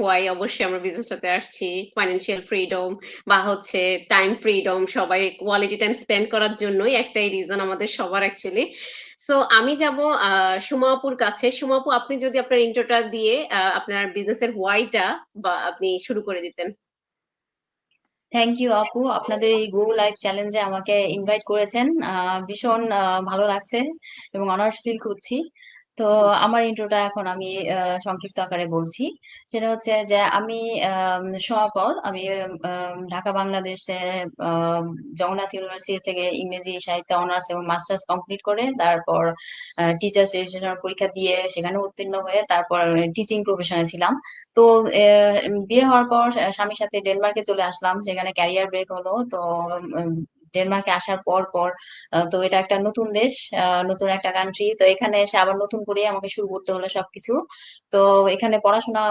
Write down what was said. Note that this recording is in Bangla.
ওয়াই অবশ্যই আমরা বিজনেসটাতে আসছি, ফাইন্যান্সিয়াল ফ্রিডম বা হচ্ছে টাইম ফ্রিডম, সবাই কোয়ালিটি টাইম স্পেন্ড করার জন্যই একটাই রিজন আমাদের সবার অ্যাকচুয়ালি। সো আমি যাব সুমা আপুর কাছে। সুমা আপু, আপনি যদি আপনার ইন্ট্রোটা দিয়ে আপনার বিজনেসের ওয়াইটা বা আপনি শুরু করে দিতেন। থ্যাংক ইউ আপু, আপনাদের এই গো লাইভ চ্যালেঞ্জে আমাকে ইনভাইট করেছেন। ভীষণ ভালো লাগছে এবং অনার্স ফিল করছি। তো আমার ইন্ট্রোটা এখন আমি সংক্ষিপ্ত আকারে বলছি। সেটা হচ্ছে যে আমি সোমা পল, আমি ঢাকা বাংলাদেশে আম, জগন্নাথ ইউনিভার্সিটি থেকে ইংরেজি সাহিত্যে অনার্স এবং মাস্টার্স কমপ্লিট করে তারপর টিচার্স রেজিস্ট্রেশন পরীক্ষা দিয়ে সেখানে উত্তীর্ণ হয়ে তারপর টিচিং প্রফেশনে ছিলাম। তো বিয়ে হওয়ার পর স্বামীর সাথে ডেনমার্কে চলে আসলাম, সেখানে ক্যারিয়ার ব্রেক হলো। তো উম, ডেনমার্কে আসার পর পর তো এটা একটা নতুন দেশ, নতুন একটা কান্ট্রি। তো এখানে এসে আবার নতুন করে আমাকে শুরু করতে হলো সবকিছু। তো এখানে পড়াশোনা